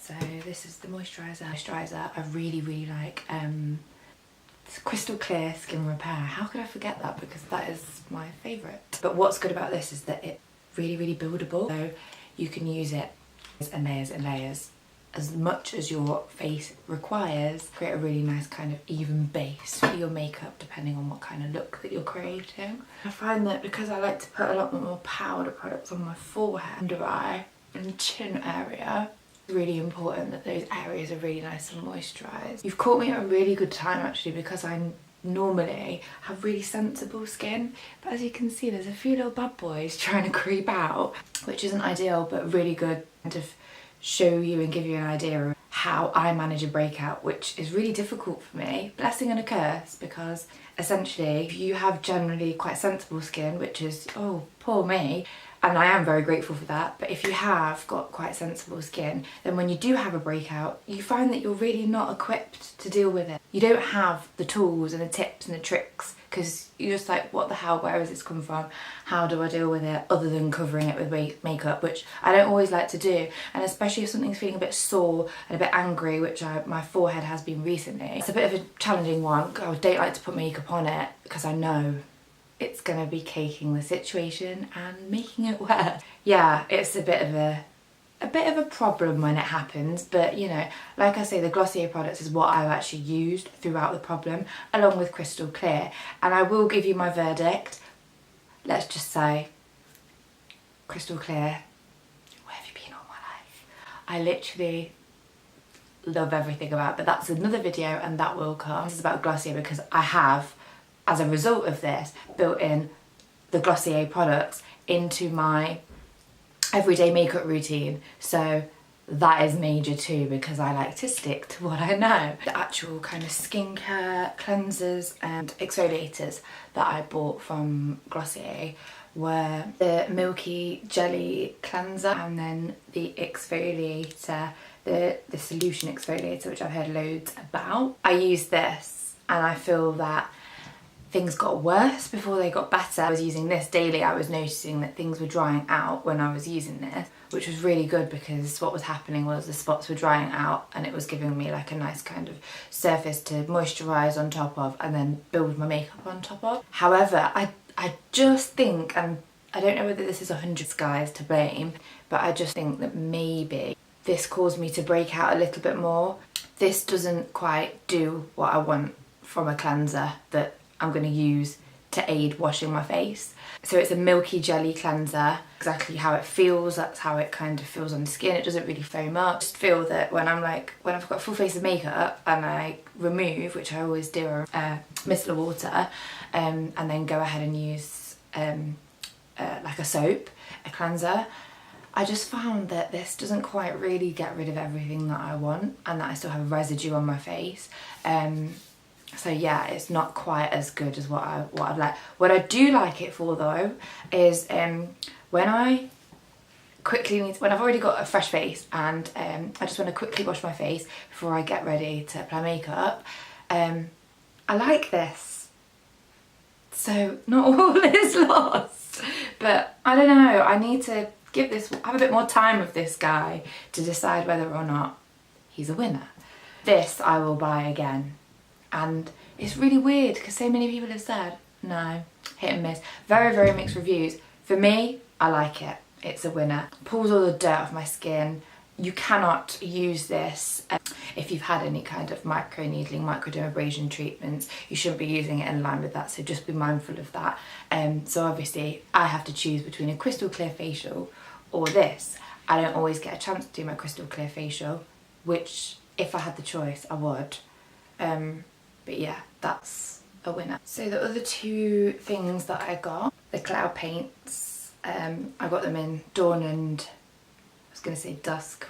So this is the moisturiser. I really like. It's crystal clear skin repair. How could I forget that, because that is my favourite. But what's good about this is that it's really buildable. So you can use it in layers and layers as much as your face requires. Create a really nice kind of even base for your makeup depending on what kind of look that you're creating. I find that because I like to put a lot more powder products on my forehead, under eye and chin area, it's really important that those areas are really nice and moisturised. You've caught me at a really good time actually, because I normally have really sensible skin, but as you can see there's a few little bad boys trying to creep out, which isn't ideal but really good to show you and give you an idea of how I manage a breakout, which is really difficult for me. Blessing and a curse, because essentially if you have generally quite sensible skin, which is, oh poor me, and I am very grateful for that, but if you have got quite sensible skin, then when you do have a breakout, you find that you're really not equipped to deal with it. You don't have the tools and the tips and the tricks, because you're just like, what the hell, where has this come from? How do I deal with it other than covering it with makeup, which I don't always like to do. And especially if something's feeling a bit sore and a bit angry, which my forehead has been recently. It's a bit of a challenging one. I don't like to put makeup on it because I know it's gonna be caking the situation and making it worse. Yeah, it's a bit of a problem when it happens, but you know, like I say, the Glossier products is what I've actually used throughout the problem, along with Crystal Clear. And I will give you my verdict. Let's just say, Crystal Clear, where have you been all my life? I literally love everything about it, but that's another video and that will come. This is about Glossier because I have, as a result of this, built in the Glossier products into my everyday makeup routine. So that is major too, because I like to stick to what I know. The actual kind of skincare cleansers and exfoliators that I bought from Glossier were the Milky Jelly Cleanser and then the exfoliator, the solution exfoliator, which I've heard loads about. I used this and I feel that things got worse before they got better. I was using this daily. I was noticing that things were drying out when I was using this, which was really good because what was happening was the spots were drying out and it was giving me like a nice kind of surface to moisturise on top of and then build my makeup on top of. However, I just think, and I don't know whether this is 100 guys to blame, but I just think that maybe this caused me to break out a little bit more. This doesn't quite do what I want from a cleanser that I'm going to use to aid washing my face. So it's a Milky Jelly Cleanser, exactly how it feels, that's how it kind of feels on the skin. It doesn't really foam up. I just feel that when I've got a full face of makeup and I remove, which I always do, micellar water, and then go ahead and use like a soap, a cleanser, I just found that this doesn't quite really get rid of everything that I want and that I still have residue on my face. So yeah, it's not quite as good as what I'd like. What I do like it for though is when I've already got a fresh face and I just want to quickly wash my face before I get ready to apply makeup, I like this. So not all is lost, but I don't know, I need to have a bit more time with this guy to decide whether or not he's a winner. This I will buy again. And it's really weird because so many people have said no, hit and miss, very mixed reviews. For me, I like it. It's a winner. Pulls all the dirt off my skin. You cannot use this if you've had any kind of micro needling, microdermabrasion treatments. You shouldn't be using it in line with that, so just be mindful of that. So obviously I have to choose between a Crystal Clear facial or this. I don't always get a chance to do my Crystal Clear facial, which if I had the choice I would. But yeah, that's a winner. So the other two things that I got, the cloud paints, I got them in Dawn and, I was going to say Dusk,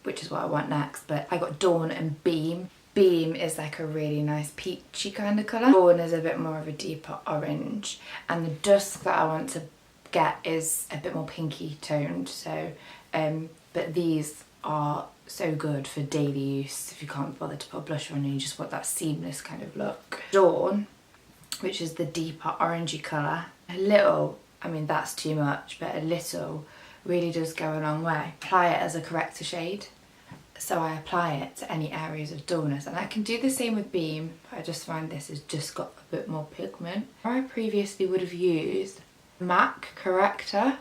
which is what I want next, but I got Dawn and Beam. Beam is like a really nice peachy kind of colour. Dawn is a bit more of a deeper orange, and the Dusk that I want to get is a bit more pinky toned. So, but these are so good for daily use if you can't bother to put blush on and you just want that seamless kind of look. Dawn, which is the deeper orangey colour, a little, I mean that's too much, but a little really does go a long way. Apply it as a corrector shade. so I apply it to any areas of dullness. And I can do the same with Beam, but I just find this has just got a bit more pigment. I previously would have used MAC corrector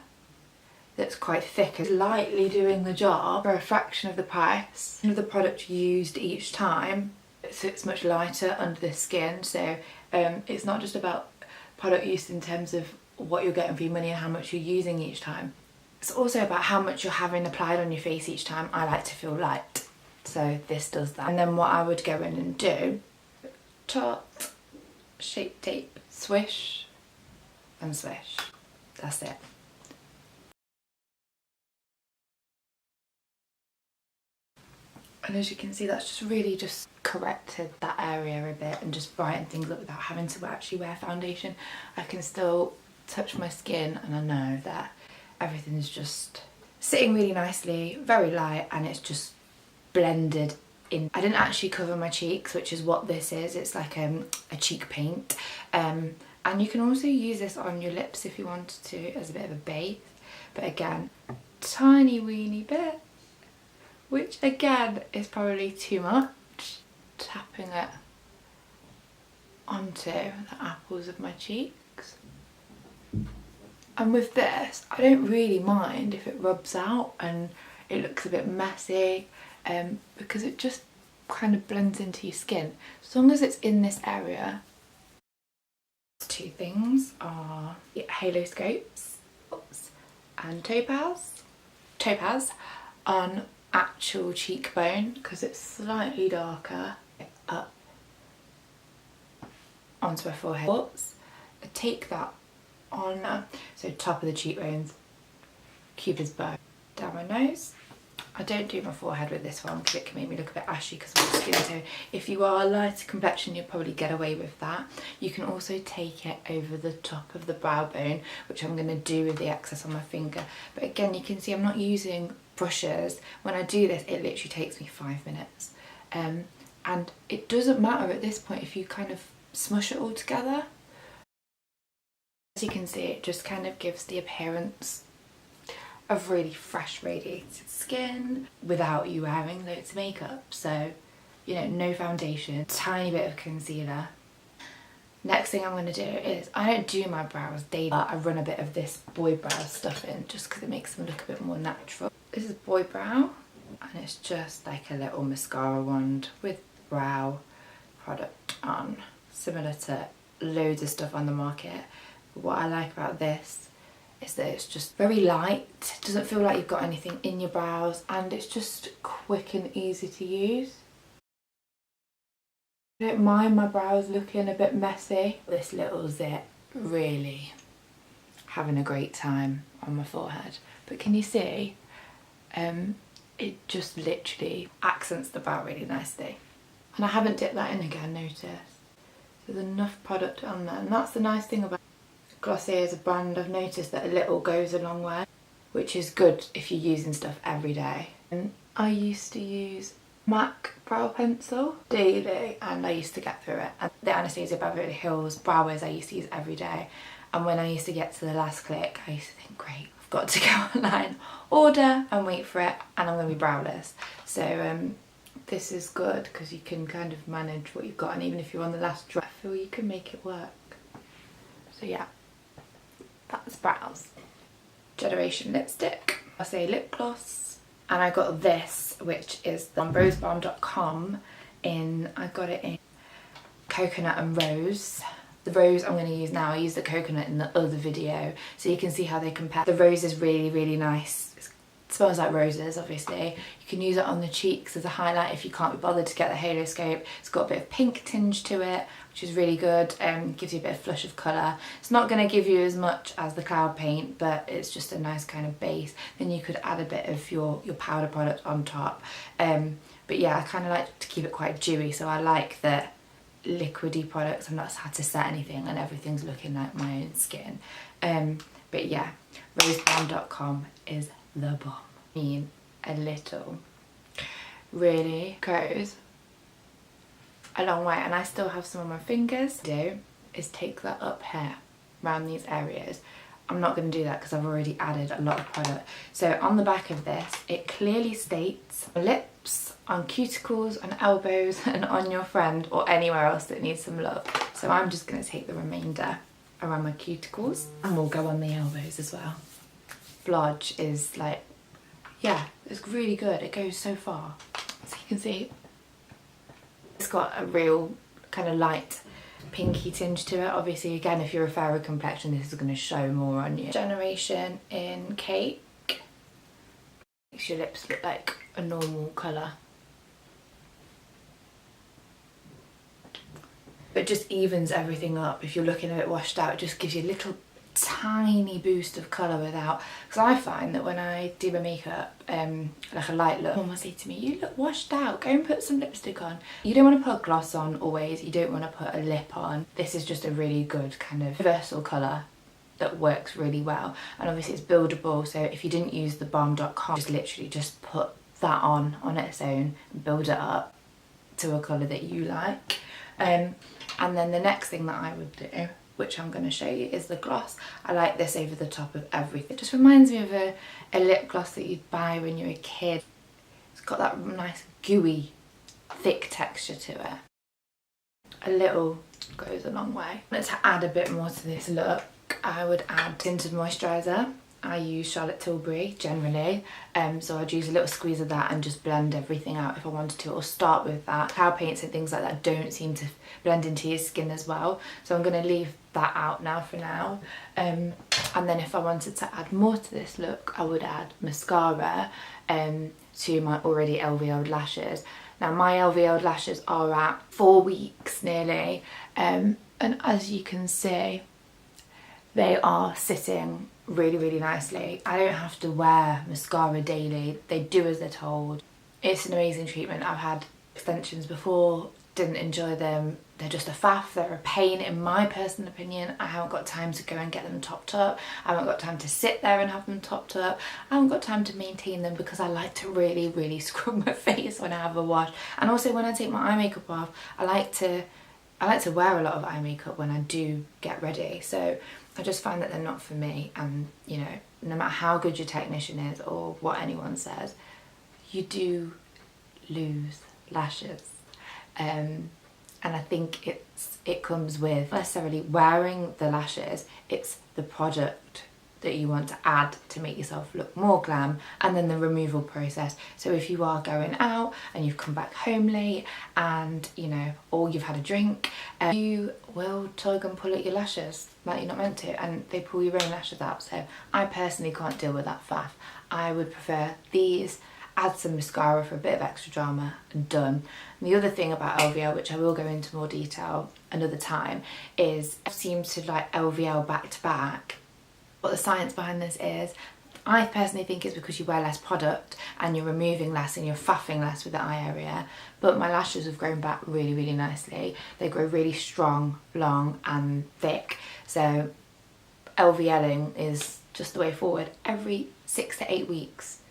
that's quite thick, is lightly doing the job for a fraction of the price of the product used each time. So it's much lighter under the skin, so it's not just about product use in terms of what you're getting for your money and how much you're using each time. It's also about how much you're having applied on your face each time. I like to feel light, so this does that. And then what I would go in and do, Tarte Shape Tape, swish and swish. That's it. And as you can see, that's just really just corrected that area a bit and just brightened things up without having to actually wear foundation. I can still touch my skin and I know that everything's just sitting really nicely, very light, and it's just blended in. I didn't actually cover my cheeks, which is what this is. It's like a cheek paint. And you can also use this on your lips if you wanted to as a bit of a base. But again, tiny weeny bit, which again is probably too much. Tapping it onto the apples of my cheeks. And with this, I don't really mind if it rubs out and it looks a bit messy, because it just kind of blends into your skin. As long as it's in this area. Two things are halo scopes and topaz on actual cheekbone, because it's slightly darker, up onto my forehead. I take that on, so top of the cheekbones, Cupid's bow, down my nose. I don't do my forehead with this one because it can make me look a bit ashy because of my skin tone. If you are a lighter complexion, you'll probably get away with that. You can also take it over the top of the brow bone, which I'm going to do with the excess on my finger. But again, you can see I'm not using brushes. When I do this, it literally takes me 5 minutes. And it doesn't matter at this point if you kind of smush it all together. As you can see, it just kind of gives the appearance of really fresh radiated skin without you wearing loads of makeup. So, you know, no foundation, tiny bit of concealer. Next thing I'm going to do is, I don't do my brows daily, but I run a bit of this boy brow stuff in just because it makes them look a bit more natural. This is boy brow, and it's just like a little mascara wand with brow product on, similar to loads of stuff on the market. But what I like about this is that it's just very light. It doesn't feel like you've got anything in your brows, and it's just quick and easy to use. I don't mind my brows looking a bit messy. This little zit really having a great time on my forehead. But can you see? It just literally accents the brow really nicely. And I haven't dipped that in again, notice. There's enough product on there, and that's the nice thing about Glossier as a brand. I've noticed that a little goes a long way, which is good if you're using stuff every day. And I used to use MAC brow pencil daily, and I used to get through it. And the Anastasia Beverly Hills brow wiz I used to use every day. And when I used to get to the last click, I used to think, great, I've got to go online, order and wait for it, and I'm going to be browless. So this is good because you can kind of manage what you've got, and even if you're on the last drop, I feel you can make it work. So yeah, that's brows. Generation lipstick. I'll say lip gloss, and I got this, which is on rosebalm.com I got it in coconut and rose. The rose I'm going to use now, I used the coconut in the other video, so you can see how they compare. The rose is really, really nice. It smells like roses, obviously. You can use it on the cheeks as a highlight if you can't be bothered to get the halo scope. It's got a bit of pink tinge to it, which is really good. Gives you a bit of flush of colour. It's not going to give you as much as the cloud paint, but it's just a nice kind of base. Then you could add a bit of your powder product on top. But yeah, I kind of like to keep it quite dewy, so I like the liquidy products. I've not had to set anything and everything's looking like my own skin. But yeah, rosebalm.com is the bomb. I mean, a little really goes a long way, and I still have some on my fingers. Do is take that up here around these areas. I'm not going to do that because I've already added a lot of product. So on the back of this, it clearly states lips on cuticles, on elbows and on your friend or anywhere else that needs some love. So I'm just going to take the remainder around my cuticles and we'll go on the elbows as well. Blodge is like, yeah, it's really good. It goes so far. So you can see it's got a real kind of light pinky tinge to it. Obviously, again, if you're a fairer complexion, this is going to show more on you. Generation in Cake makes your lips look like a normal colour. But just evens everything up. If you're looking a bit washed out, it just gives you a little tiny boost of colour without, because I find that when I do my makeup, like a light look, someone will say to me, you look washed out, go and put some lipstick on. You don't want to put gloss on always, you don't want to put a lip on. This is just a really good kind of universal colour that works really well, and obviously it's buildable, so if you didn't use the balm.com, just literally just put that on its own and build it up to a colour that you like. And then the next thing that I would do, which I'm going to show you, is the gloss. I like this over the top of everything. It just reminds me of a lip gloss that you'd buy when you were a kid. It's got that nice gooey, thick texture to it. A little goes a long way. To add a bit more to this look, I would add tinted moisturiser. I use Charlotte Tilbury generally, so I'd use a little squeeze of that and just blend everything out if I wanted to, or start with that. Cow paints and things like that don't seem to blend into your skin as well, so I'm going to leave that out now for now. And then if I wanted to add more to this look, I would add mascara to my already LVO'd lashes. Now my LVO'd lashes are at 4 weeks nearly, and as you can see, they are sitting really nicely. I don't have to wear mascara daily. They do as they're told. It's an amazing treatment. I've had extensions before, didn't enjoy them. They're just a faff, they're a pain in my personal opinion. I haven't got time to go and get them topped up. I haven't got time to sit there and have them topped up. I haven't got time to maintain them because I like to really scrub my face when I have a wash. And also when I take my eye makeup off, I like to wear a lot of eye makeup when I do get ready. So I just find that they're not for me, and you know, no matter how good your technician is or what anyone says, you do lose lashes. And I think it comes with not necessarily wearing the lashes, it's the product that you want to add to make yourself look more glam, and then the removal process. So if you are going out and you've come back home late and you know, or you've had a drink, you will tug and pull at your lashes like you're not meant to, and they pull your own lashes out. So I personally can't deal with that faff. I would prefer these, add some mascara for a bit of extra drama, and done. And the other thing about LVL, which I will go into more detail another time, is it seems to like LVL back to back. What the science behind this is, I personally think it's because you wear less product and you're removing less and you're faffing less with the eye area. But my lashes have grown back really nicely. They grow really strong, long and thick. So LVLing is just the way forward. Every 6 to 8 weeks.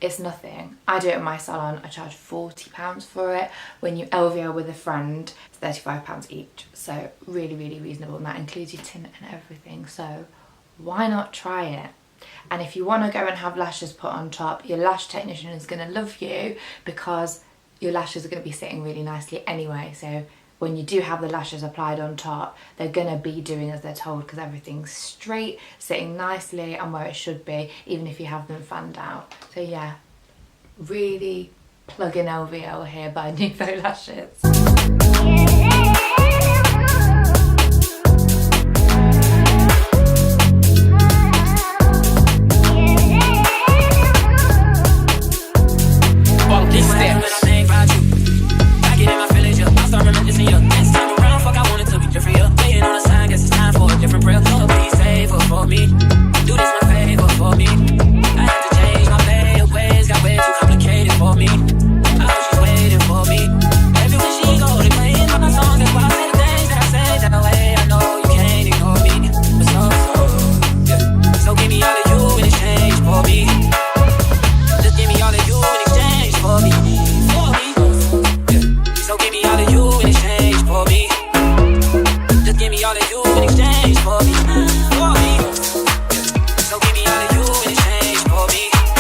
It's nothing. I do it in my salon. I charge £40 for it. When you LVL with a friend, it's £35 each. So really reasonable, and that includes your tint and everything. So why not try it? And if you want to go and have lashes put on top, your lash technician is going to love you because your lashes are going to be sitting really nicely anyway. So when you do have the lashes applied on top, they're going to be doing as they're told because everything's straight, sitting nicely and where it should be, even if you have them fanned out. So yeah, really plug in LVL here by Nouveau Lashes.